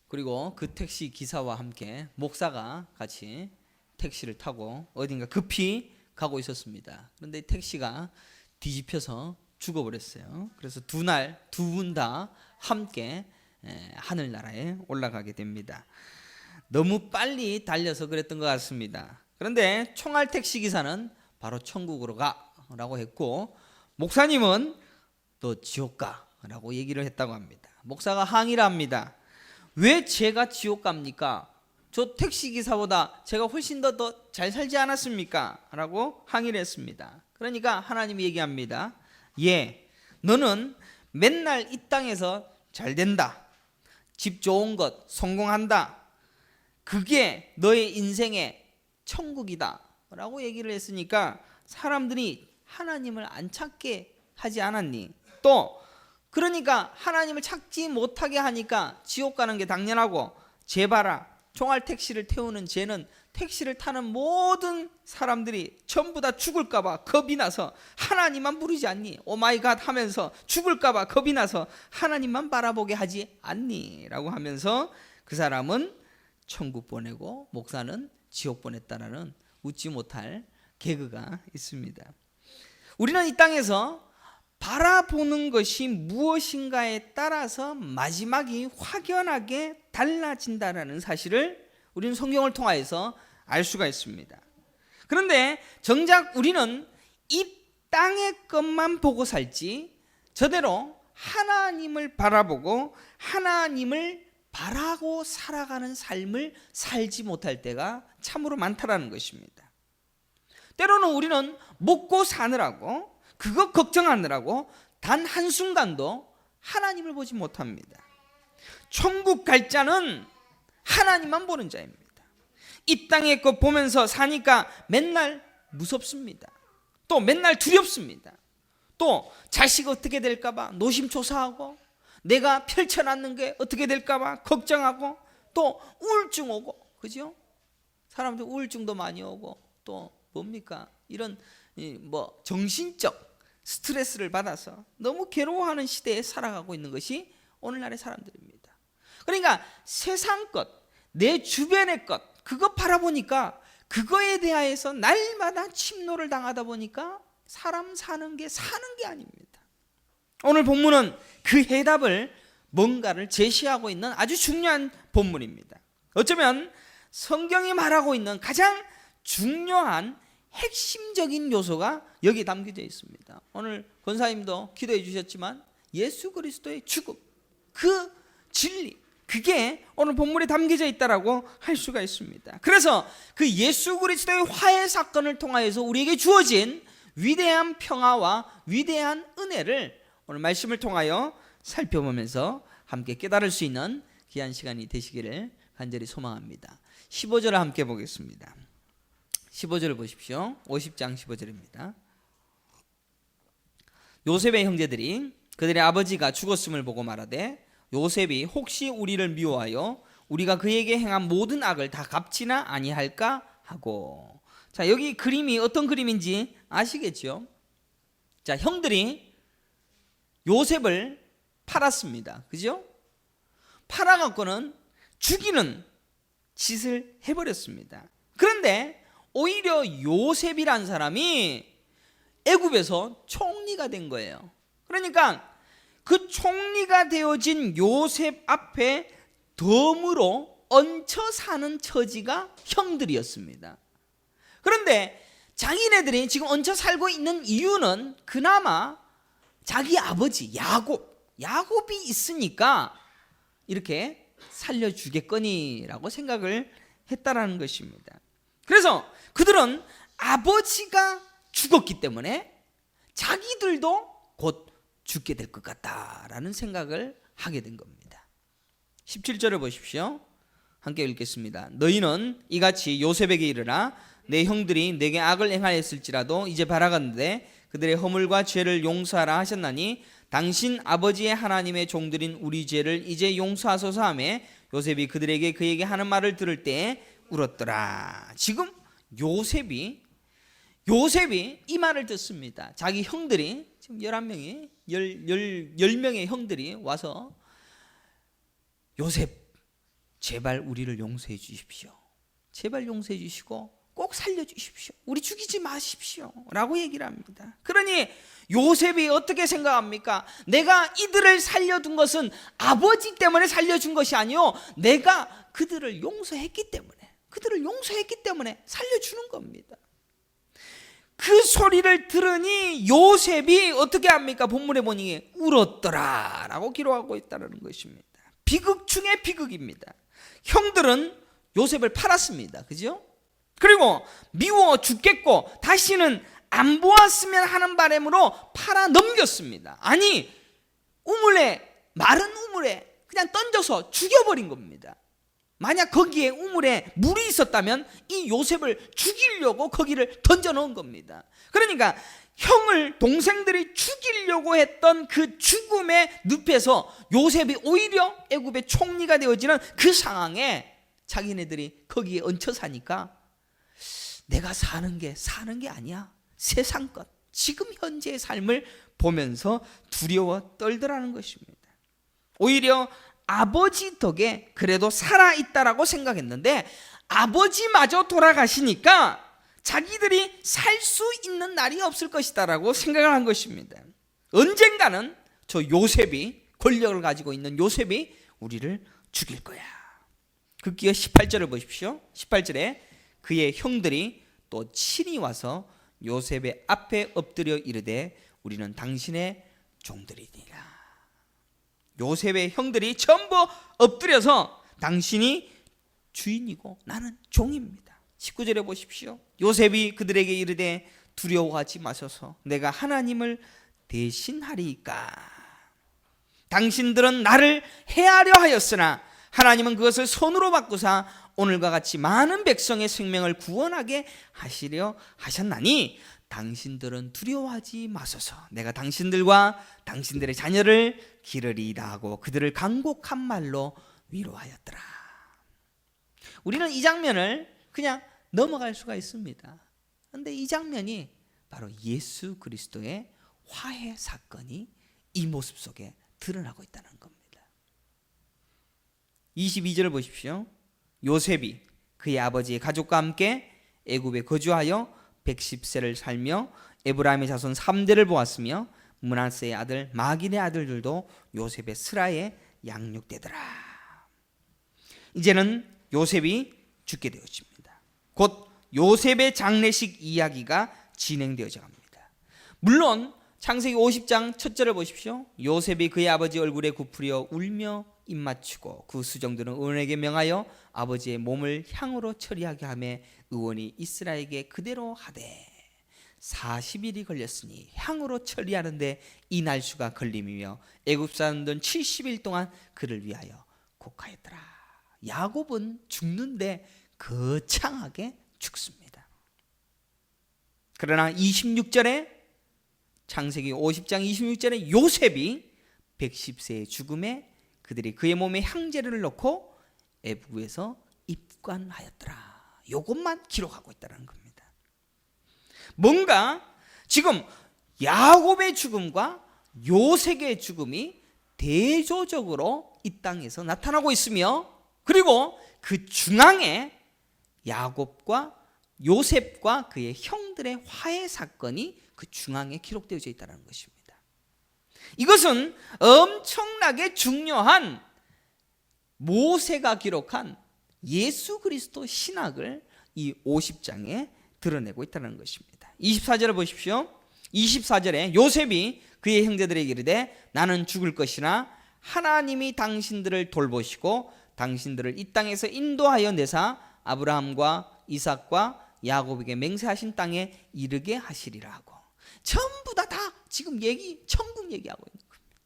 그리고 그 택시 기사와 함께 목사가 같이 택시를 타고 어딘가 급히 가고 있었습니다. 그런데 택시가 뒤집혀서 죽어버렸어요. 그래서 두 분 다 함께 하늘나라에 올라가게 됩니다. 너무 빨리 달려서 그랬던 것 같습니다. 그런데 총알 택시 기사는 바로 천국으로 가라고 했고, 목사님은 너 지옥 가라고 얘기를 했다고 합니다. 목사가 항의를 합니다. 왜 제가 지옥 갑니까? 저 택시 기사보다 제가 훨씬 더 잘 살지 않았습니까? 라고 항의를 했습니다. 그러니까 하나님이 얘기합니다. 너는 맨날 이 땅에서 잘 된다, 집 좋은 것, 성공한다, 그게 너의 인생의 천국이다 라고 얘기를 했으니까 사람들이 하나님을 안 찾게 하지 않았니? 또 그러니까 하나님을 찾지 못하게 하니까 지옥 가는 게 당연하고, 쟤 봐라, 총알 택시를 태우는 쟤는 택시를 타는 모든 사람들이 전부 다 죽을까봐 겁이 나서 하나님만 부르지 않니? 오마이갓 하면서 죽을까봐 겁이 나서 하나님만 바라보게 하지 않니? 라고 하면서 그 사람은 천국 보내고 목사는 지옥 보냈다라는 웃지 못할 개그가 있습니다. 우리는 이 땅에서 바라보는 것이 무엇인가에 따라서 마지막이 확연하게 달라진다라는 사실을 우리는 성경을 통하여서 알 수가 있습니다. 그런데 정작 우리는 이 땅의 것만 보고 살지 저대로 하나님을 바라보고 하나님을 바라고 살아가는 삶을 살지 못할 때가 참으로 많다라는 것입니다. 때로는 우리는 먹고 사느라고, 그거 걱정하느라고 단 한순간도 하나님을 보지 못합니다. 천국 갈 자는 하나님만 보는 자입니다. 이 땅의 것 보면서 사니까 맨날 무섭습니다. 또 맨날 두렵습니다. 또 자식 어떻게 될까봐 노심초사하고, 내가 펼쳐놨는 게 어떻게 될까봐 걱정하고, 또 우울증 오고, 그죠? 사람들 우울증도 많이 오고, 또 뭡니까? 이런 정신적 스트레스를 받아서 너무 괴로워하는 시대에 살아가고 있는 것이 오늘날의 사람들입니다. 그러니까 세상 것, 내 주변의 것, 그거 바라보니까 그거에 대하여서 날마다 침노를 당하다 보니까 사람 사는 게 아닙니다. 오늘 본문은 그 해답을 뭔가를 제시하고 있는 아주 중요한 본문입니다. 어쩌면 성경이 말하고 있는 가장 중요한 핵심적인 요소가 여기 담겨져 있습니다. 오늘 권사님도 기도해 주셨지만 예수 그리스도의 죽음, 그 진리, 그게 오늘 본문에 담겨져 있다라고 할 수가 있습니다. 그래서 그 예수 그리스도의 화해 사건을 통하여서 우리에게 주어진 위대한 평화와 위대한 은혜를 오늘 말씀을 통하여 살펴보면서 함께 깨달을 수 있는 귀한 시간이 되시기를 간절히 소망합니다. 15절을 함께 보겠습니다. 15절을 보십시오. 50장 15절입니다. 요셉의 형제들이 그들의 아버지가 죽었음을 보고 말하되, 요셉이 혹시 우리를 미워하여 우리가 그에게 행한 모든 악을 다 갚지나 아니할까 하고. 자, 여기 그림이 어떤 그림인지 아시겠죠? 자, 형들이 요셉을 팔았습니다. 그죠? 팔아갖고는 죽이는 짓을 해버렸습니다. 그런데 오히려 요셉이란 사람이 애굽에서 총리가 된 거예요. 그러니까 그 총리가 되어진 요셉 앞에 덤으로 얹혀 사는 처지가 형들이었습니다. 그런데 자기네들이 지금 얹혀 살고 있는 이유는 그나마 자기 아버지 야곱이 있으니까 이렇게 살려주겠거니라고 생각을 했다라는 것입니다. 그래서 그들은 아버지가 죽었기 때문에 자기들도 곧 죽게 될 것 같다라는 생각을 하게 된 겁니다. 17절을 보십시오. 함께 읽겠습니다. 너희는 이같이 요셉에게 이르라. 내 형들이 내게 악을 행하였을지라도 이제 바라건대 그들의 허물과 죄를 용서하라 하셨나니 당신 아버지의 하나님의 종들인 우리 죄를 이제 용서하소서 하며 요셉이 그에게 하는 말을 들을 때 울었더라. 지금 요셉이 이 말을 듣습니다. 자기 형들이 지금 10명의 형들이 와서 요셉 제발 우리를 용서해 주십시오. 제발 용서해 주시고 꼭 살려주십시오. 우리 죽이지 마십시오 라고 얘기를 합니다. 그러니 요셉이 어떻게 생각합니까? 내가 이들을 살려둔 것은 아버지 때문에 살려준 것이 아니요, 내가 그들을 용서했기 때문에 살려주는 겁니다. 그 소리를 들으니 요셉이 어떻게 합니까? 본문에 보니 울었더라 라고 기록하고 있다는 것입니다. 비극 중에 비극입니다. 형들은 요셉을 팔았습니다. 그죠? 그리고 미워 죽겠고 다시는 안 보았으면 하는 바람으로 팔아 넘겼습니다. 아니, 마른 우물에 그냥 던져서 죽여버린 겁니다. 만약 거기에 우물에 물이 있었다면 이 요셉을 죽이려고 거기를 던져 넣은 겁니다. 그러니까 동생들이 죽이려고 했던 그 죽음의 늪에서 요셉이 오히려 애굽의 총리가 되어지는 그 상황에 자기네들이 거기에 얹혀 사니까 내가 사는 게 아니야, 세상 것, 지금 현재의 삶을 보면서 두려워 떨더라는 것입니다. 오히려 아버지 덕에 그래도 살아있다라고 생각했는데 아버지마저 돌아가시니까 자기들이 살 수 있는 날이 없을 것이다라고 생각을 한 것입니다. 언젠가는 저 요셉이, 권력을 가지고 있는 요셉이 우리를 죽일 거야. 급기야 18절을 보십시오. 18절에 그의 형들이 또 친히 와서 요셉의 앞에 엎드려 이르되 우리는 당신의 종들이니라. 요셉의 형들이 전부 엎드려서 당신이 주인이고 나는 종입니다. 19절에 보십시오. 요셉이 그들에게 이르되 두려워하지 마소서, 내가 하나님을 대신하리이까. 당신들은 나를 해하려 하였으나 하나님은 그것을 손으로 바꾸사 오늘과 같이 많은 백성의 생명을 구원하게 하시려 하셨나니 당신들은 두려워하지 마소서, 내가 당신들과 당신들의 자녀를 기르리이다 하고 그들을 간곡한 말로 위로하였더라. 우리는 이 장면을 그냥 넘어갈 수가 있습니다. 그런데 이 장면이 바로 예수 그리스도의 화해 사건이 이 모습 속에 드러나고 있다는 겁니다. 22절을 보십시오. 요셉이 그의 아버지의 가족과 함께 애굽에 거주하여 110세를 살며 에브라임의 자손 3대를 보았으며 므낫세의 아들 마길의 아들들도 요셉의 스라에 양육되더라. 이제는 요셉이 죽게 되어집니다. 곧 요셉의 장례식 이야기가 진행되어져 갑니다. 물론 창세기 50장 첫 절을 보십시오. 요셉이 그의 아버지 얼굴에 굽으려 울며 입 맞추고 그 수정들은 의원에게 명하여 아버지의 몸을 향으로 처리하게 하며 의원이 이스라엘에게 그대로 하되 40일이 걸렸으니 향으로 처리하는데 이 날수가 걸림이며 애굽 사람들은 70일 동안 그를 위하여 곡하였더라. 야곱은 죽는데 거창하게 죽습니다. 그러나 26절에 창세기 50장 26절에 요셉이 110세의 죽음에 그들이 그의 몸에 향재를 넣고 애굽에서 입관하였더라. 이것만 기록하고 있다는 겁니다. 뭔가 지금 야곱의 죽음과 요셉의 죽음이 대조적으로 이 땅에서 나타나고 있으며, 그리고 그 중앙에 야곱과 요셉과 그의 형들의 화해 사건이 그 중앙에 기록되어져 있다는 것입니다. 이것은 엄청나게 중요한 모세가 기록한 예수 그리스도 신학을 이 50장에 드러내고 있다는 것입니다. 24절을 보십시오. 24절에 요셉이 그의 형제들에게 이르되 나는 죽을 것이나 하나님이 당신들을 돌보시고 당신들을 이 땅에서 인도하여 내사 아브라함과 이삭과 야곱에게 맹세하신 땅에 이르게 하시리라 하고, 전부 다 지금 천국 얘기하고 있는 겁니다.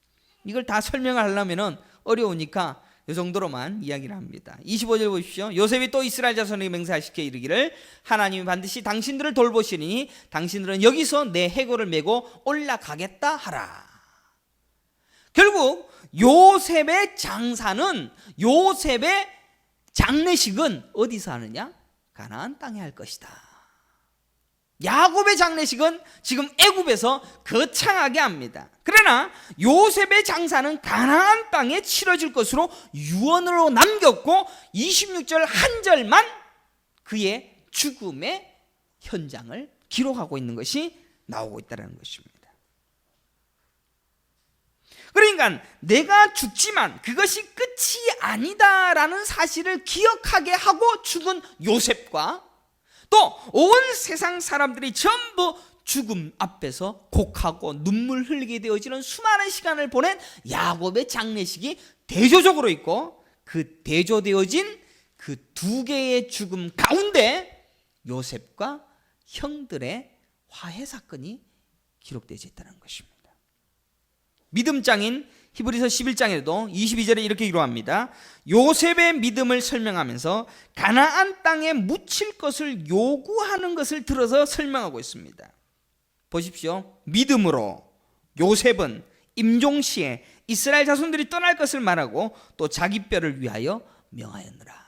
이걸 다 설명을 하려면 어려우니까 이 정도로만 이야기를 합니다. 25절 보십시오. 요셉이 또 이스라엘 자손에게 맹세하시게 이르기를 하나님이 반드시 당신들을 돌보시리니 당신들은 여기서 내 해골을 메고 올라가겠다 하라. 결국 요셉의 장사는, 요셉의 장례식은 어디서 하느냐? 가나안 땅에 할 것이다. 야곱의 장례식은 지금 애굽에서 거창하게 합니다. 그러나 요셉의 장사는 가나안 땅에 치러질 것으로 유언으로 남겼고 26절 한 절만 그의 죽음의 현장을 기록하고 있는 것이 나오고 있다는 것입니다. 그러니까 내가 죽지만 그것이 끝이 아니다라는 사실을 기억하게 하고 죽은 요셉과 또 온 세상 사람들이 전부 죽음 앞에서 곡하고 눈물 흘리게 되어지는 수많은 시간을 보낸 야곱의 장례식이 대조적으로 있고, 그 대조되어진 그 두 개의 죽음 가운데 요셉과 형들의 화해 사건이 기록되어 있다는 것입니다. 믿음장인 히브리서 11장에도 22절에 이렇게 기록합니다. 요셉의 믿음을 설명하면서 가나안 땅에 묻힐 것을 요구하는 것을 들어서 설명하고 있습니다. 보십시오. 믿음으로 요셉은 임종시에 이스라엘 자손들이 떠날 것을 말하고 또 자기 뼈를 위하여 명하였느라.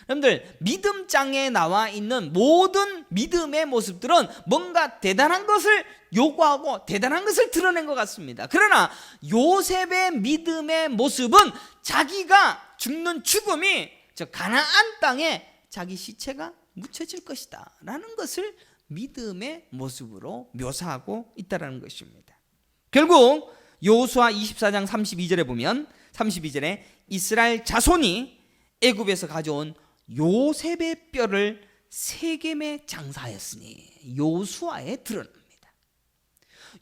여러분들, 믿음장에 나와 있는 모든 믿음의 모습들은 뭔가 대단한 것을 요구하고 대단한 것을 드러낸 것 같습니다. 그러나 요셉의 믿음의 모습은 자기가 죽는 죽음이 저 가나안 땅에 자기 시체가 묻혀질 것이다 라는 것을 믿음의 모습으로 묘사하고 있다는 것입니다. 결국 여호수아 24장 32절에 보면 32절에 이스라엘 자손이 애굽에서 가져온 요셉의 뼈를 세겜에 장사하였으니 여호수아에 드러납니다.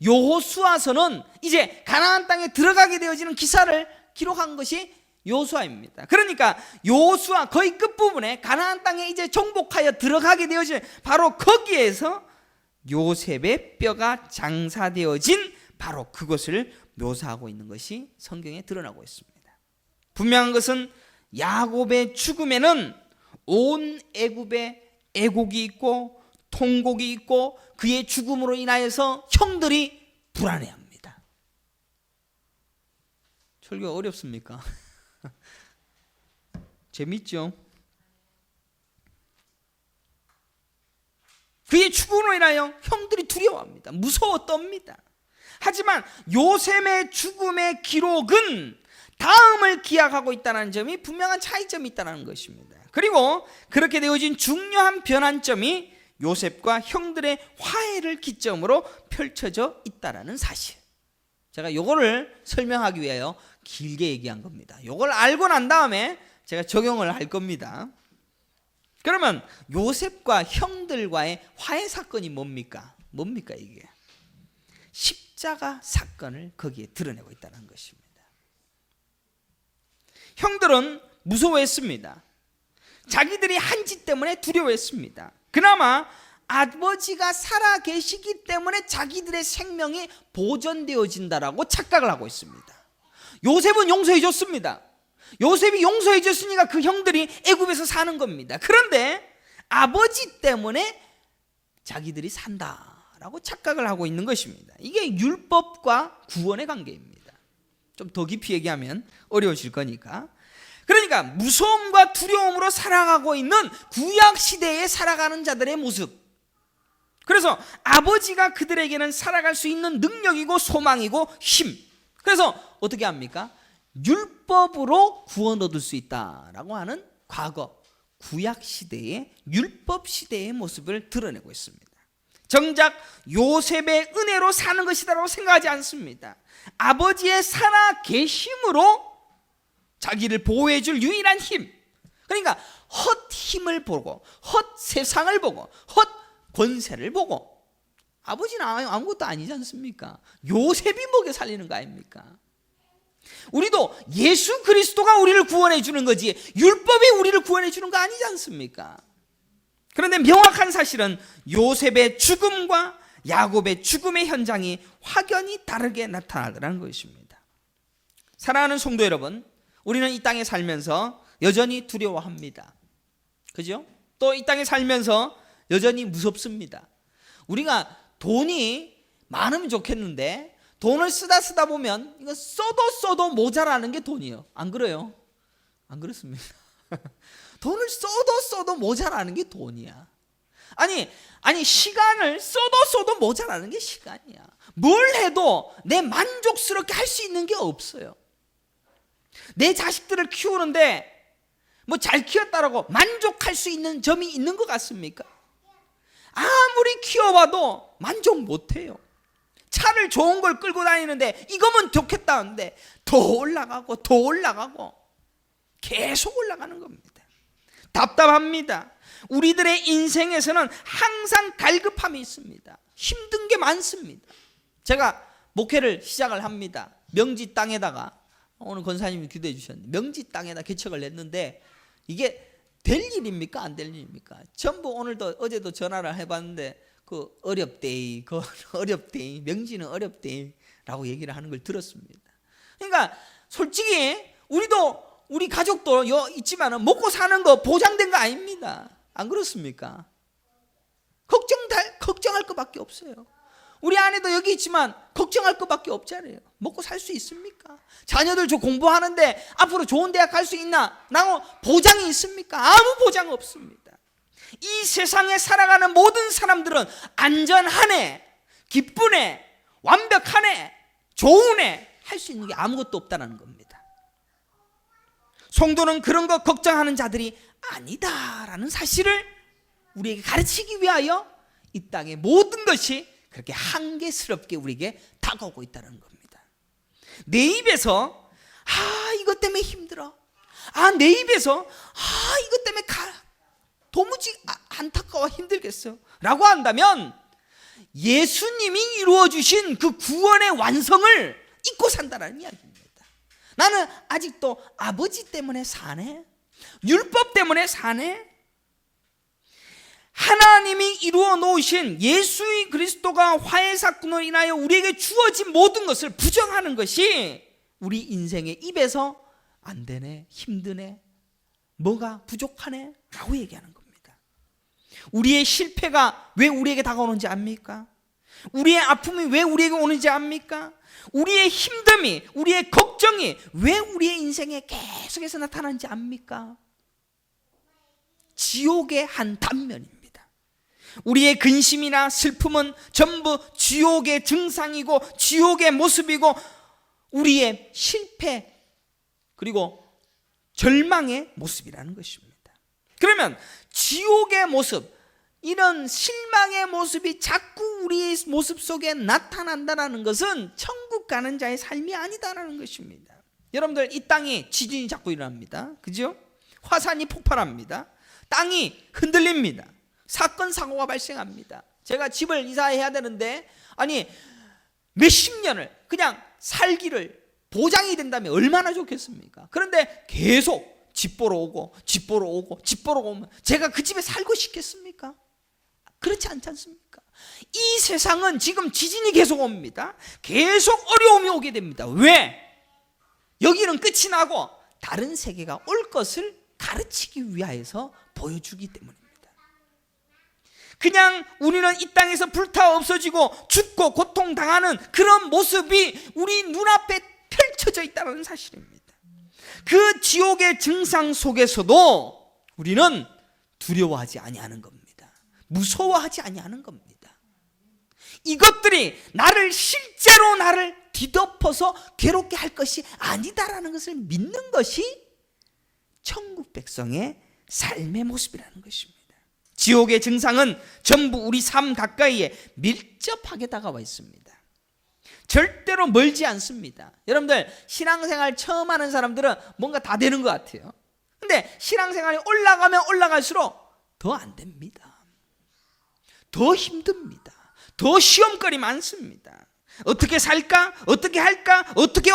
여호수아서는 이제 가나안 땅에 들어가게 되어지는 기사를 기록한 것이 여호수아입니다. 그러니까 여호수아 거의 끝부분에 가나안 땅에 이제 정복하여 들어가게 되어진 바로 거기에서 요셉의 뼈가 장사되어진 바로 그것을 묘사하고 있는 것이 성경에 드러나고 있습니다. 분명한 것은 야곱의 죽음에는 온 애굽에 애곡이 있고 통곡이 있고 그의 죽음으로 인하여서 형들이 불안해합니다. 설교 어렵습니까? 재밌죠? 그의 죽음으로 인하여 형들이 두려워합니다. 무서워 떱니다. 하지만 요셉의 죽음의 기록은 다음을 기약하고 있다는 점이 분명한 차이점이 있다는 것입니다. 그리고 그렇게 되어진 중요한 변환점이 요셉과 형들의 화해를 기점으로 펼쳐져 있다는 사실. 제가 이거를 설명하기 위하여 길게 얘기한 겁니다. 이걸 알고 난 다음에 제가 적용을 할 겁니다. 그러면 요셉과 형들과의 화해 사건이 뭡니까? 뭡니까 이게? 십자가 사건을 거기에 드러내고 있다는 것입니다. 형들은 무서워했습니다. 자기들이 한 짓 때문에 두려워했습니다. 그나마 아버지가 살아 계시기 때문에 자기들의 생명이 보존되어진다라고 착각을 하고 있습니다. 요셉은 용서해 줬습니다. 요셉이 용서해 줬으니까 그 형들이 애굽에서 사는 겁니다. 그런데 아버지 때문에 자기들이 산다라고 착각을 하고 있는 것입니다. 이게 율법과 구원의 관계입니다. 좀 더 깊이 얘기하면 어려우실 거니까. 그러니까 무서움과 두려움으로 살아가고 있는 구약 시대에 살아가는 자들의 모습. 그래서 아버지가 그들에게는 살아갈 수 있는 능력이고 소망이고 힘. 그래서 어떻게 합니까? 율법으로 구원 얻을 수 있다라고 하는 과거 구약 시대의 율법 시대의 모습을 드러내고 있습니다. 정작 요셉의 은혜로 사는 것이다라고 생각하지 않습니다. 아버지의 살아 계심으로 자기를 보호해 줄 유일한 힘. 그러니까 헛 힘을 보고 헛 세상을 보고 헛 권세를 보고, 아버지는 아무것도 아니지 않습니까? 요셉이 먹여 살리는 거 아닙니까? 우리도 예수 그리스도가 우리를 구원해 주는 거지 율법이 우리를 구원해 주는 거 아니지 않습니까? 그런데 명확한 사실은 요셉의 죽음과 야곱의 죽음의 현장이 확연히 다르게 나타나더라는 것입니다. 사랑하는 성도 여러분, 우리는 이 땅에 살면서 여전히 두려워합니다. 그죠? 또 이 땅에 살면서 여전히 무섭습니다. 우리가 돈이 많으면 좋겠는데 돈을 쓰다 보면 이거 써도 모자라는 게 돈이에요. 안 그래요? 안 그렇습니다. 돈을 써도 모자라는 게 돈이야. 아니 시간을 써도 모자라는 게 시간이야. 뭘 해도 내 만족스럽게 할 수 있는 게 없어요. 내 자식들을 키우는데 뭐 잘 키웠다라고 만족할 수 있는 점이 있는 것 같습니까? 아무리 키워봐도 만족 못해요. 차를 좋은 걸 끌고 다니는데 이거면 좋겠다는데 더 올라가고 계속 올라가는 겁니다. 답답합니다. 우리들의 인생에서는 항상 갈급함이 있습니다. 힘든 게 많습니다. 제가 목회를 시작을 합니다. 명지 땅에다가, 오늘 권사님이 기도해 주셨는데 명지 땅에다 개척을 했는데 이게 될 일입니까? 안 될 일입니까? 전부 오늘도 어제도 전화를 해봤는데 그 어렵대이, 명지는 어렵대이라고 얘기를 하는 걸 들었습니다. 그러니까 솔직히 우리 가족도 있지만은 먹고 사는 거 보장된 거 아닙니다. 안 그렇습니까? 걱정할 것밖에 없어요. 우리 아내도 여기 있지만 걱정할 것밖에 없잖아요. 먹고 살 수 있습니까? 자녀들 저 공부하는데 앞으로 좋은 대학 갈 수 있나? 라고 보장이 있습니까? 아무 보장 없습니다. 이 세상에 살아가는 모든 사람들은 안전하네, 기쁘네, 완벽하네, 좋으네 할 수 있는 게 아무것도 없다는 겁니다. 성도는 그런 거 걱정하는 자들이 아니다라는 사실을 우리에게 가르치기 위하여 이 땅의 모든 것이 그렇게 한계스럽게 우리에게 다가오고 있다는 겁니다. 내 입에서 이것 때문에 힘들어, 내 입에서 이것 때문에 도무지 안타까워 힘들겠어 라고 한다면 예수님이 이루어주신 그 구원의 완성을 잊고 산다는 이야기입니다. 나는 아직도 아버지 때문에 사네, 율법 때문에 사네. 하나님이 이루어 놓으신 예수 그리스도가 화해 사건으로 인하여 우리에게 주어진 모든 것을 부정하는 것이 우리 인생의 입에서 안 되네, 힘드네, 뭐가 부족하네 라고 얘기하는 겁니다. 우리의 실패가 왜 우리에게 다가오는지 압니까? 우리의 아픔이 왜 우리에게 오는지 압니까? 우리의 힘듦이, 우리의 걱정이 왜 우리의 인생에 계속해서 나타나는지 압니까? 지옥의 한 단면입니다. 우리의 근심이나 슬픔은 전부 지옥의 증상이고 지옥의 모습이고 우리의 실패 그리고 절망의 모습이라는 것입니다. 그러면 지옥의 모습, 이런 실망의 모습이 자꾸 우리의 모습 속에 나타난다는 것은 천국 가는 자의 삶이 아니다라는 것입니다. 여러분들, 이 땅에 지진이 자꾸 일어납니다. 그죠? 화산이 폭발합니다. 땅이 흔들립니다. 사건 사고가 발생합니다. 제가 집을 이사해야 되는데 몇십 년을 그냥 살기를 보장이 된다면 얼마나 좋겠습니까? 그런데 계속 집 보러 오고 오면 제가 그 집에 살고 싶겠습니까? 그렇지 않지 않습니까? 이 세상은 지금 지진이 계속 옵니다. 계속 어려움이 오게 됩니다. 왜? 여기는 끝이 나고 다른 세계가 올 것을 가르치기 위하여서 보여주기 때문입니다. 그냥 우리는 이 땅에서 불타 없어지고 죽고 고통당하는 그런 모습이 우리 눈앞에 펼쳐져 있다는 사실입니다. 그 지옥의 증상 속에서도 우리는 두려워하지 아니하는 겁니다. 무서워하지 아니하는 겁니다. 이것들이 실제로 나를 뒤덮어서 괴롭게 할 것이 아니다라는 것을 믿는 것이 천국 백성의 삶의 모습이라는 것입니다. 지옥의 증상은 전부 우리 삶 가까이에 밀접하게 다가와 있습니다. 절대로 멀지 않습니다. 여러분들, 신앙생활 처음 하는 사람들은 뭔가 다 되는 것 같아요. 근데 신앙생활이 올라가면 올라갈수록 더 안 됩니다. 더 힘듭니다. 더 시험거리 많습니다. 어떻게 살까? 어떻게 할까? 어떻게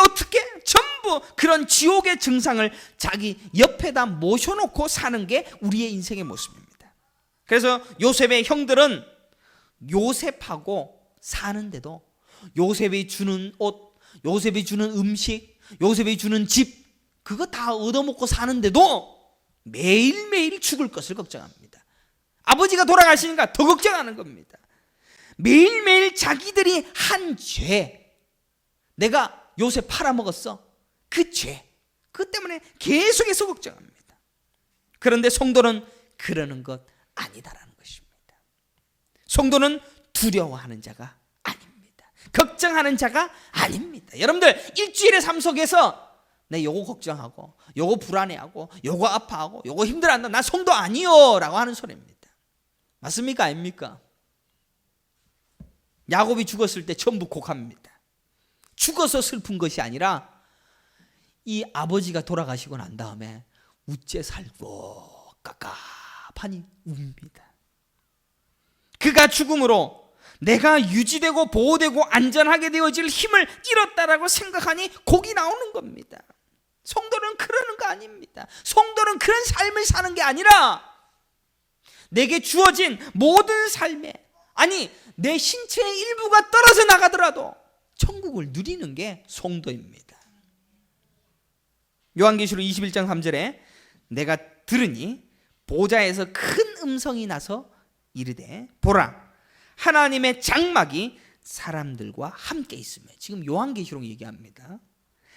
전부 그런 지옥의 증상을 자기 옆에다 모셔놓고 사는 게 우리의 인생의 모습입니다. 그래서 요셉의 형들은 요셉하고 사는데도 요셉이 주는 옷, 요셉이 주는 음식, 요셉이 주는 집, 그거 다 얻어먹고 사는데도 매일매일 죽을 것을 걱정합니다. 아버지가 돌아가시니까 더 걱정하는 겁니다. 매일매일 자기들이 한 죄, 내가 요셉 팔아먹었어, 그 죄, 그 때문에 계속해서 걱정합니다. 그런데 성도는 그러는 것 아니다라는 것입니다. 성도는 두려워하는 자가 아닙니다. 걱정하는 자가 아닙니다. 여러분들 일주일의 삶 속에서 내 요거 걱정하고 요거 불안해하고 요거 아파하고 요거 힘들어한다, 나 성도 아니요 라고 하는 소리입니다. 맞습니까? 아닙니까? 야곱이 죽었을 때 전부 곡합니다. 죽어서 슬픈 것이 아니라 이 아버지가 돌아가시고 난 다음에 우째 살고 깝깝하니 웁니다. 그가 죽음으로 내가 유지되고 보호되고 안전하게 되어질 힘을 잃었다라고 생각하니 곡이 나오는 겁니다. 성도는 그러는 거 아닙니다. 성도는 그런 삶을 사는 게 아니라 내게 주어진 모든 삶에, 아니 내 신체의 일부가 떨어져 나가더라도 천국을 누리는 게 성도입니다. 요한계시록 21장 3절에 내가 들으니 보좌에서 큰 음성이 나서 이르되 보라, 하나님의 장막이 사람들과 함께 있으며, 지금 요한계시록 얘기합니다.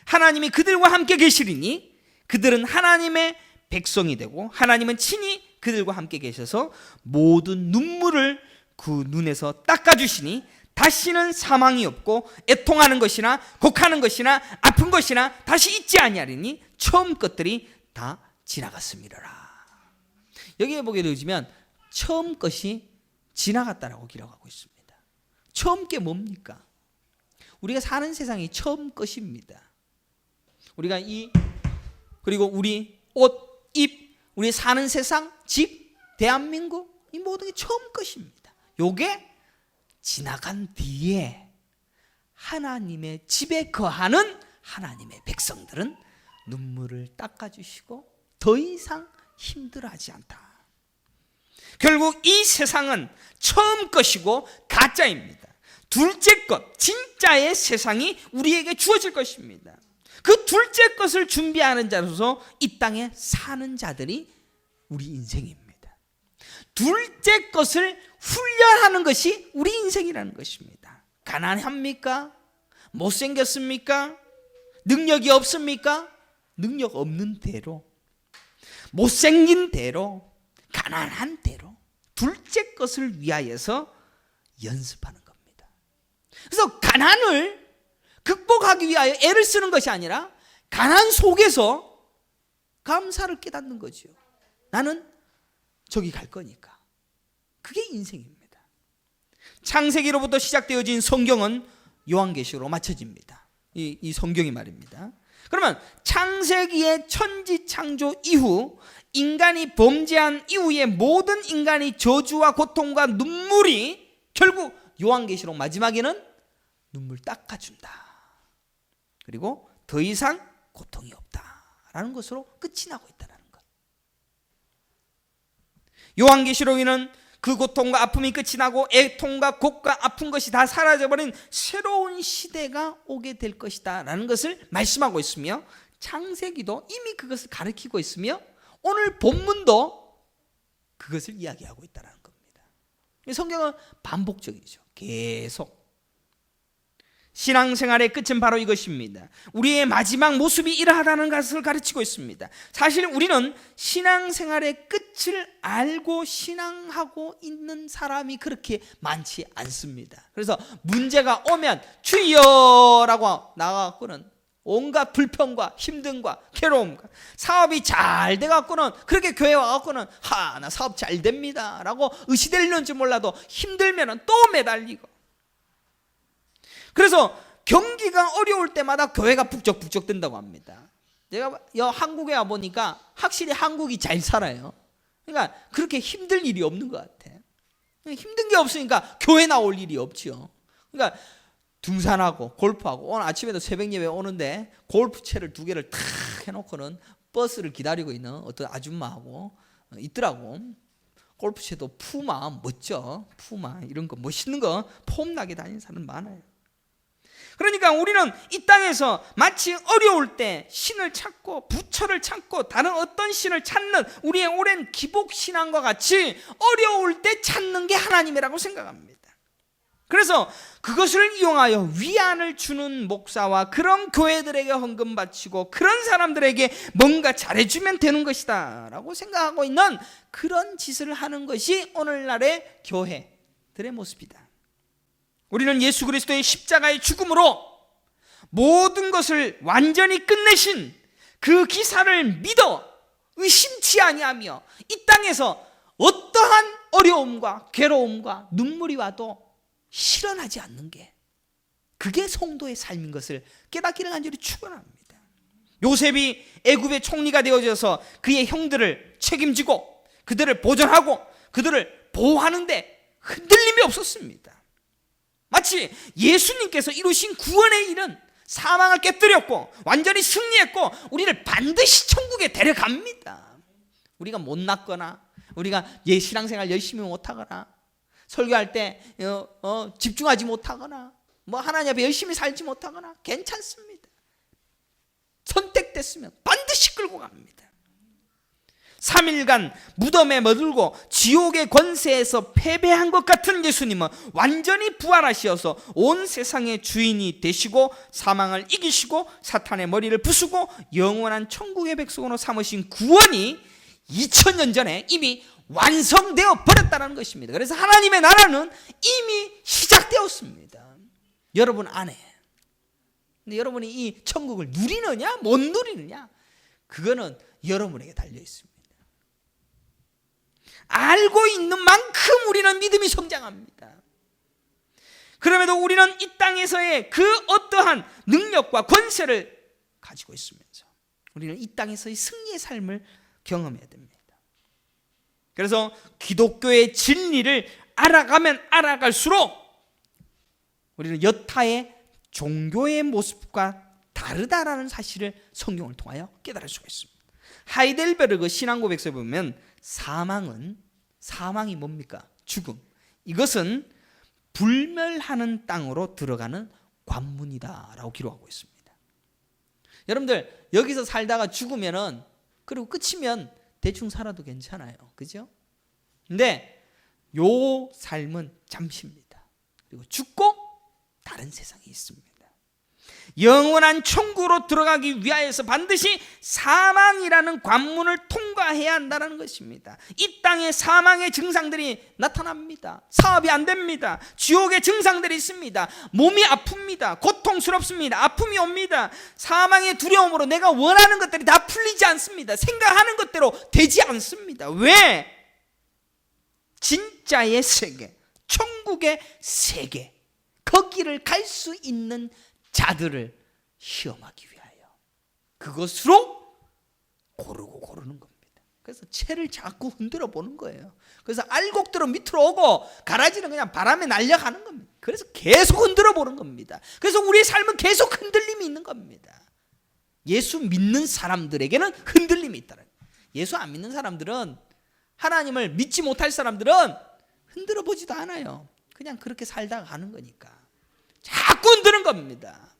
하나님이 그들과 함께 계시리니 그들은 하나님의 백성이 되고 하나님은 친히 그들과 함께 계셔서 모든 눈물을 그 눈에서 닦아주시니 다시는 사망이 없고 애통하는 것이나 곡하는 것이나 아픈 것이나 다시 있지 아니하리니 처음 것들이 다 지나갔음이로라. 여기에 보게 되면 처음 것이 지나갔다라고 기록하고 있습니다. 처음 게 뭡니까? 우리가 사는 세상이 처음 것입니다. 우리가 그리고 우리 옷, 입, 우리 사는 세상, 집, 대한민국, 이 모든 게 처음 것입니다. 요게 지나간 뒤에 하나님의 집에 거하는 하나님의 백성들은 눈물을 닦아주시고 더 이상 힘들어하지 않다. 결국 이 세상은 처음 것이고 가짜입니다. 둘째 것, 진짜의 세상이 우리에게 주어질 것입니다. 그 둘째 것을 준비하는 자로서 이 땅에 사는 자들이 우리 인생입니다. 둘째 것을 훈련하는 것이 우리 인생이라는 것입니다. 가난합니까? 못생겼습니까? 능력이 없습니까? 능력 없는 대로, 못생긴 대로, 가난한 대로 둘째 것을 위하여서 연습하는 겁니다. 그래서 가난을 극복하기 위하여 애를 쓰는 것이 아니라 가난 속에서 감사를 깨닫는 거죠. 나는 저기 갈 거니까. 그게 인생입니다. 창세기로부터 시작되어진 성경은 요한계시록으로 맞춰집니다. 이 성경이 말입니다. 그러면 창세기의 천지창조 이후 인간이 범죄한 이후에 모든 인간이 저주와 고통과 눈물이 결국 요한계시록 마지막에는 눈물 닦아준다. 그리고 더 이상 고통이 없다라는 것으로 끝이 나고 있다는 것. 요한계시록에는 그 고통과 아픔이 끝이 나고 애통과 곡과 아픈 것이 다 사라져버린 새로운 시대가 오게 될 것이다 라는 것을 말씀하고 있으며, 창세기도 이미 그것을 가르치고 있으며 오늘 본문도 그것을 이야기하고 있다는 겁니다. 성경은 반복적이죠. 계속. 신앙생활의 끝은 바로 이것입니다. 우리의 마지막 모습이 이러하다는 것을 가르치고 있습니다. 사실 우리는 신앙생활의 끝을 알고 신앙하고 있는 사람이 그렇게 많지 않습니다. 그래서 문제가 오면 주여라고 나가고는 온갖 불평과 힘듦과 괴로움과, 사업이 잘 돼갖고는 그렇게 교회 와갖고는 나 사업 잘 됩니다 라고 의시되는지 몰라도 힘들면 또 매달리고, 그래서 경기가 어려울 때마다 교회가 북적북적 된다고 합니다. 제가 한국에 와보니까 확실히 한국이 잘 살아요. 그러니까 그렇게 힘들 일이 없는 것 같아. 힘든 게 없으니까 교회 나올 일이 없죠. 그러니까 등산하고 골프하고, 오늘 아침에도 새벽 예배 오는데 골프채를 2개를 탁 해놓고는 버스를 기다리고 있는 어떤 아줌마하고 있더라고. 골프채도 푸마 멋져, 푸마 이런 거 멋있는 거 폼나게 다니는 사람 많아요. 그러니까 우리는 이 땅에서 마치 어려울 때 신을 찾고 부처를 찾고 다른 어떤 신을 찾는 우리의 오랜 기복신앙과 같이 어려울 때 찾는 게 하나님이라고 생각합니다. 그래서 그것을 이용하여 위안을 주는 목사와 그런 교회들에게 헌금 바치고 그런 사람들에게 뭔가 잘해주면 되는 것이다 라고 생각하고 있는 그런 짓을 하는 것이 오늘날의 교회, 모습이다. 우리는 예수 그리스도의 십자가의 죽음으로 모든 것을 완전히 끝내신 그 기사를 믿어 의심치 아니하며 이 땅에서 어떠한 어려움과 괴로움과 눈물이 와도 실현하지 않는 게, 그게 성도의 삶인 것을 깨닫기를 간절히 축원합니다. 요셉이 애굽의 총리가 되어져서 그의 형들을 책임지고 그들을 보존하고 그들을 보호하는데 흔들림이 없었습니다. 마치 예수님께서 이루신 구원의 일은 사망을 깨뜨렸고 완전히 승리했고 우리를 반드시 천국에 데려갑니다. 우리가 못났거나 우리가 신앙생활 열심히 못하거나 설교할 때 집중하지 못하거나 하나님 앞에 열심히 살지 못하거나 괜찮습니다. 선택됐으면 반드시 끌고 갑니다. 3일간 무덤에 머들고 지옥의 권세에서 패배한 것 같은 예수님은 완전히 부활하시어서 온 세상의 주인이 되시고 사망을 이기시고 사탄의 머리를 부수고 영원한 천국의 백성으로 삼으신 구원이 2000년 전에 이미 완성되어 버렸다는 것입니다. 그래서 하나님의 나라는 이미 시작되었습니다. 여러분 안에. 근데 여러분이 이 천국을 누리느냐 못 누리느냐, 그거는 여러분에게 달려 있습니다. 알고 있는 만큼 우리는 믿음이 성장합니다. 그럼에도 우리는 이 땅에서의 그 어떠한 능력과 권세를 가지고 있으면서 우리는 이 땅에서의 승리의 삶을 경험해야 됩니다. 그래서 기독교의 진리를 알아가면 알아갈수록 우리는 여타의 종교의 모습과 다르다라는 사실을 성경을 통하여 깨달을 수가 있습니다. 하이델베르그 신앙고백서에 보면 사망이 뭡니까? 죽음. 이것은 불멸하는 땅으로 들어가는 관문이다라고 기록하고 있습니다. 여러분들 여기서 살다가 죽으면은, 그리고 끝이면 대충 살아도 괜찮아요. 그죠? 근데 요 삶은 잠시입니다. 그리고 죽고 다른 세상이 있습니다. 영원한 천국으로 들어가기 위하여서 반드시 사망이라는 관문을 통과해야 한다는 것입니다. 이 땅에 사망의 증상들이 나타납니다. 사업이 안 됩니다. 지옥의 증상들이 있습니다. 몸이 아픕니다. 고통스럽습니다. 아픔이 옵니다. 사망의 두려움으로 내가 원하는 것들이 다 풀리지 않습니다. 생각하는 것대로 되지 않습니다. 왜? 진짜의 세계, 천국의 세계, 거기를 갈 수 있는 자들을 시험하기 위하여 그것으로 고르는 겁니다. 그래서 채를 자꾸 흔들어 보는 거예요. 그래서 알곡들은 밑으로 오고 가라지는 그냥 바람에 날려가는 겁니다. 그래서 계속 흔들어 보는 겁니다. 그래서 우리의 삶은 계속 흔들림이 있는 겁니다. 예수 믿는 사람들에게는 흔들림이 있다는 거예요. 예수 안 믿는 사람들은, 하나님을 믿지 못할 사람들은 흔들어 보지도 않아요. 그냥 그렇게 살다가 가는 거니까. 자꾸 흔드는 겁니다.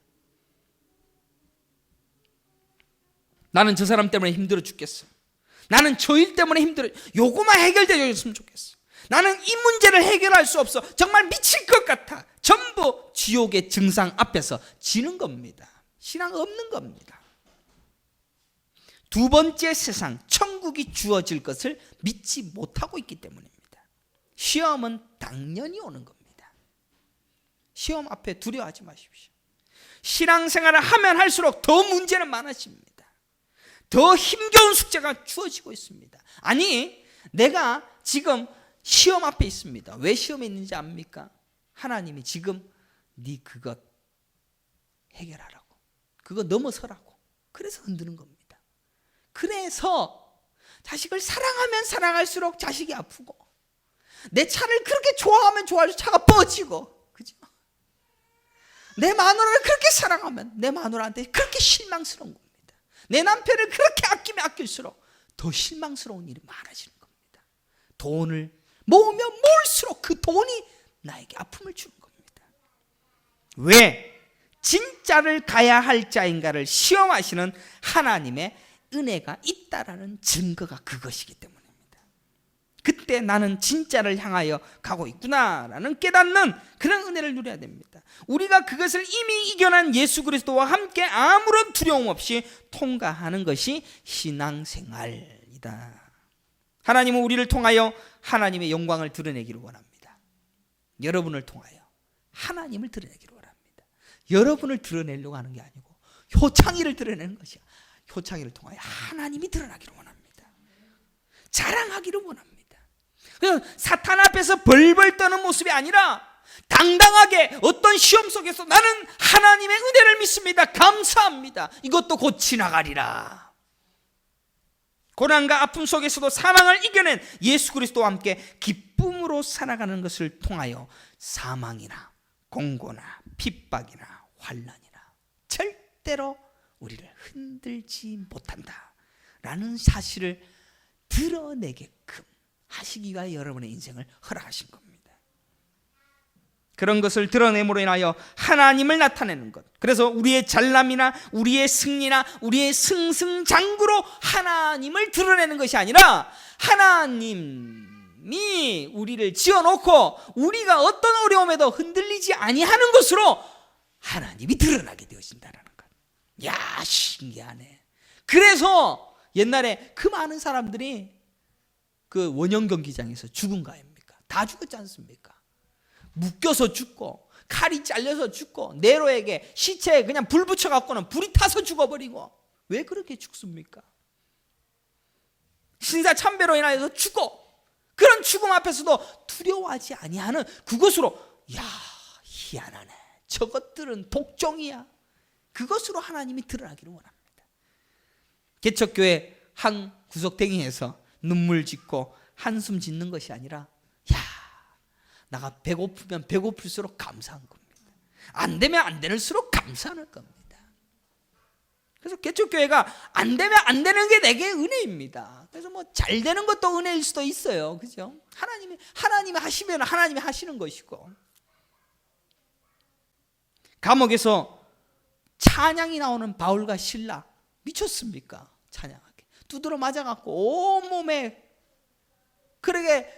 나는 저 사람 때문에 힘들어 죽겠어. 나는 저 일 때문에 힘들어. 요거만 해결되었으면 좋겠어. 나는 이 문제를 해결할 수 없어. 정말 미칠 것 같아. 전부 지옥의 증상 앞에서 지는 겁니다. 신앙 없는 겁니다. 두 번째 세상, 천국이 주어질 것을 믿지 못하고 있기 때문입니다. 시험은 당연히 오는 겁니다. 시험 앞에 두려워하지 마십시오. 신앙생활을 하면 할수록 더 문제는 많아집니다. 더 힘겨운 숙제가 주어지고 있습니다. 아니, 내가 지금 시험 앞에 있습니다. 왜 시험에 있는지 압니까? 하나님이 지금 네 그것 해결하라고, 그거 넘어서라고, 그래서 흔드는 겁니다. 그래서 자식을 사랑하면 사랑할수록 자식이 아프고, 내 차를 그렇게 좋아하면 좋아할수록 차가 뻗지고, 그죠? 내 마누라를 그렇게 사랑하면 내 마누라한테 그렇게 실망스러운 겁니다. 내 남편을 그렇게 아끼면 아낄수록 더 실망스러운 일이 많아지는 겁니다. 돈을 모으면 모을수록 그 돈이 나에게 아픔을 주는 겁니다. 왜? 진짜를 가야 할 자인가를 시험하시는 하나님의 은혜가 있다라는 증거가 그것이기 때문입니다. 그때 나는 진짜를 향하여 가고 있구나라는 깨닫는 그런 은혜를 누려야 됩니다. 우리가 그것을 이미 이겨낸 예수 그리스도와 함께 아무런 두려움 없이 통과하는 것이 신앙생활이다. 하나님은 우리를 통하여 하나님의 영광을 드러내기를 원합니다. 여러분을 통하여 하나님을 드러내기를 원합니다. 여러분을 드러내려고 하는 게 아니고 효창이를 드러내는 것이야. 효창이를 통하여 하나님이 드러나기를 원합니다. 자랑하기를 원합니다. 그래서 사탄 앞에서 벌벌 떠는 모습이 아니라 당당하게 어떤 시험 속에서 나는 하나님의 은혜를 믿습니다. 감사합니다. 이것도 곧 지나가리라. 고난과 아픔 속에서도 사망을 이겨낸 예수 그리스도와 함께 기쁨으로 살아가는 것을 통하여 사망이나 공고나 핍박이나 환난이나 절대로 우리를 흔들지 못한다라는 사실을 드러내게끔 하시기가 여러분의 인생을 허락하신 겁니다. 그런 것을 드러냄으로 인하여 하나님을 나타내는 것. 그래서 우리의 잘남이나 우리의 승리나 우리의 승승장구로 하나님을 드러내는 것이 아니라 하나님이 우리를 지어놓고 우리가 어떤 어려움에도 흔들리지 아니하는 것으로 하나님이 드러나게 되어진다는 것. 야, 신기하네. 그래서 옛날에 그 많은 사람들이 그 원형 경기장에서 죽은 거 아닙니까? 다 죽었지 않습니까? 묶여서 죽고 칼이 잘려서 죽고 네로에게 시체에 그냥 불 붙여갖고는 불이 타서 죽어버리고. 왜 그렇게 죽습니까? 신사참배로 인하여서 죽고 그런 죽음 앞에서도 두려워하지 아니하는 그것으로 야, 희한하네. 저것들은 독종이야. 그것으로 하나님이 드러나기를 원합니다. 개척교회 한 구석탱이에서 눈물 짓고 한숨 짓는 것이 아니라 내가 배고프면 배고플수록 감사한 겁니다. 안 되면 안 될수록 감사하는 겁니다. 그래서 개척교회가 안 되면 안 되는 게 내게 은혜입니다. 그래서 뭐 잘 되는 것도 은혜일 수도 있어요. 그죠? 하나님이 하시면 하나님이 하시는 것이고. 감옥에서 찬양이 나오는 바울과 실라 미쳤습니까? 찬양하게 두드러 맞아갖고 온몸에 그러게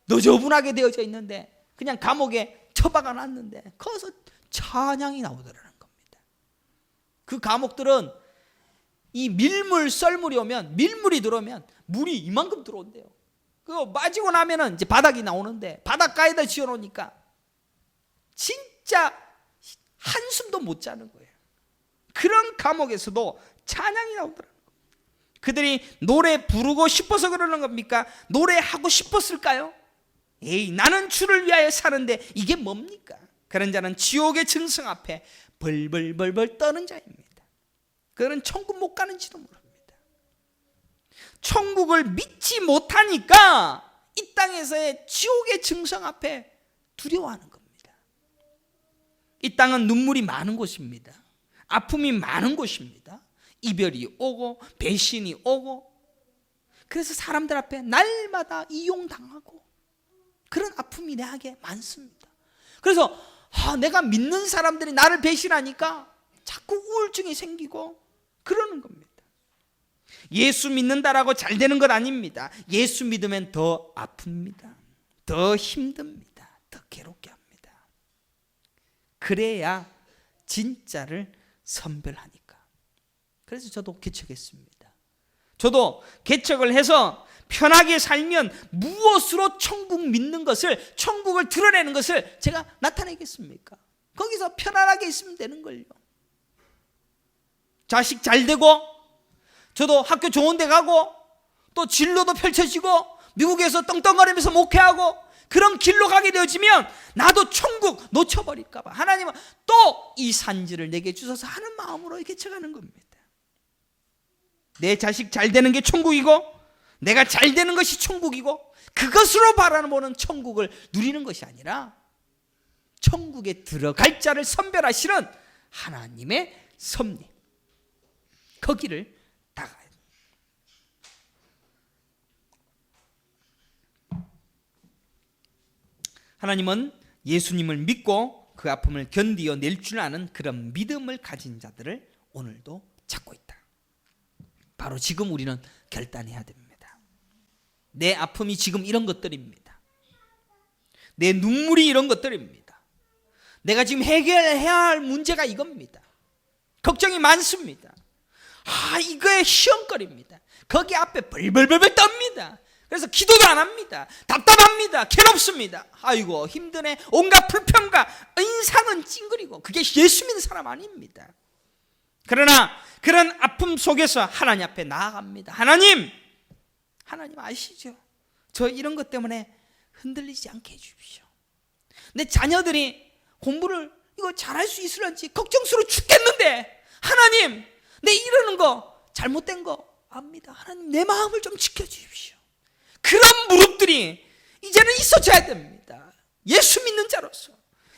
너저분하게 되어져 있는데 그냥 감옥에 처박아 놨는데 거기서 찬양이 나오더라는 겁니다. 그 감옥들은 이 밀물 썰물이 오면 밀물이 들어오면 물이 이만큼 들어온대요. 그거 맞이고 나면은 이제 바닥이 나오는데 바닷가에다 지어놓으니까 진짜 한숨도 못 자는 거예요. 그런 감옥에서도 찬양이 나오더라는 겁니다. 그들이 노래 부르고 싶어서 그러는 겁니까? 노래하고 싶었을까요? 에이, 나는 주를 위하여 사는데 이게 뭡니까? 그런 자는 지옥의 증성 앞에 벌벌벌벌 떠는 자입니다. 그는 천국 못 가는지도 모릅니다. 천국을 믿지 못하니까 이 땅에서의 지옥의 증성 앞에 두려워하는 겁니다. 이 땅은 눈물이 많은 곳입니다. 아픔이 많은 곳입니다. 이별이 오고 배신이 오고 그래서 사람들 앞에 날마다 이용당하고 그런 아픔이 내게 많습니다. 그래서 내가 믿는 사람들이 나를 배신하니까 자꾸 우울증이 생기고 그러는 겁니다. 예수 믿는다라고 잘 되는 것 아닙니다. 예수 믿으면 더 아픕니다. 더 힘듭니다. 더 괴롭게 합니다. 그래야 진짜를 선별하니까. 그래서 저도 개척했습니다. 저도 개척을 해서 편하게 살면 무엇으로 천국 믿는 것을, 천국을 드러내는 것을 제가 나타내겠습니까? 거기서 편안하게 있으면 되는 걸요. 자식 잘 되고 저도 학교 좋은 데 가고 또 진로도 펼쳐지고 미국에서 떵떵거리면서 목회하고 그런 길로 가게 되어지면 나도 천국 놓쳐버릴까 봐 하나님은 또 이 산지를 내게 주셔서 하는 마음으로 개척하는 겁니다. 내 자식 잘 되는 게 천국이고 내가 잘 되는 것이 천국이고 그것으로 바라보는 천국을 누리는 것이 아니라 천국에 들어갈 자를 선별하시는 하나님의 섭리, 거기를 따라가야 됩니다. 하나님은 예수님을 믿고 그 아픔을 견디어 낼 줄 아는 그런 믿음을 가진 자들을 오늘도 찾고 있다. 바로 지금 우리는 결단해야 됩니다. 내 아픔이 지금 이런 것들입니다. 내 눈물이 이런 것들입니다. 내가 지금 해결해야 할 문제가 이겁니다. 걱정이 많습니다. 이거의 시험거리입니다. 거기 앞에 벌벌벌벌 떱니다. 그래서 기도도 안 합니다. 답답합니다. 괴롭습니다. 아이고 힘드네. 온갖 불평과 인상은 찡그리고 그게 예수 믿는 사람 아닙니다. 그러나 그런 아픔 속에서 하나님 앞에 나아갑니다. 하나님 아시죠? 저 이런 것 때문에 흔들리지 않게 해주십시오. 내 자녀들이 공부를 이거 잘할 수 있을런지 걱정스러워 죽겠는데 하나님 내 이러는 거 잘못된 거 압니다. 하나님 내 마음을 좀 지켜주십시오. 그런 무릎들이 이제는 있어져야 됩니다. 예수 믿는 자로서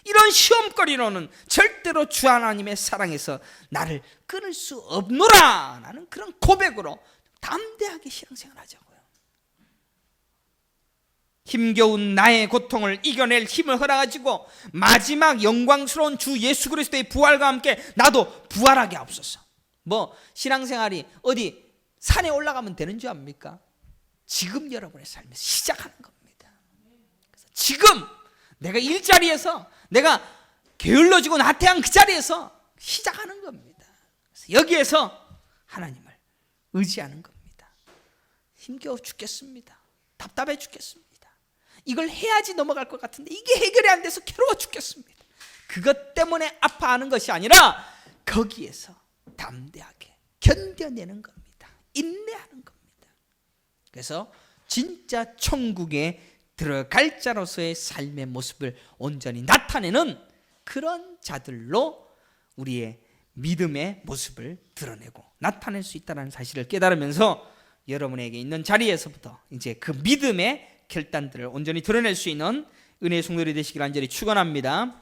이런 시험거리로는 절대로 주 하나님의 사랑에서 나를 끊을 수 없노라 라는 그런 고백으로 담대하게 신앙생활 하자고요. 힘겨운 나의 고통을 이겨낼 힘을 허락하시고 마지막 영광스러운 주 예수 그리스도의 부활과 함께 나도 부활하게 하옵소서. 뭐 신앙생활이 어디 산에 올라가면 되는 줄 압니까? 지금 여러분의 삶에서 시작하는 겁니다. 그래서 지금 내가 일자리에서 내가 게을러지고 나태한 그 자리에서 시작하는 겁니다. 그래서 여기에서 하나님을 의지하는 겁니다. 힘겨워 죽겠습니다. 답답해 죽겠습니다. 이걸 해야지 넘어갈 것 같은데 이게 해결이 안 돼서 괴로워 죽겠습니다. 그것 때문에 아파하는 것이 아니라 거기에서 담대하게 견뎌내는 겁니다. 인내하는 겁니다. 그래서 진짜 천국에 들어갈 자로서의 삶의 모습을 온전히 나타내는 그런 자들로 우리의 믿음의 모습을 드러내고 나타낼 수 있다는 사실을 깨달으면서 여러분에게 있는 자리에서부터 이제 그 믿음의 결단들을 온전히 드러낼 수 있는 은혜의 성도들이 되시길 간절히 축원합니다.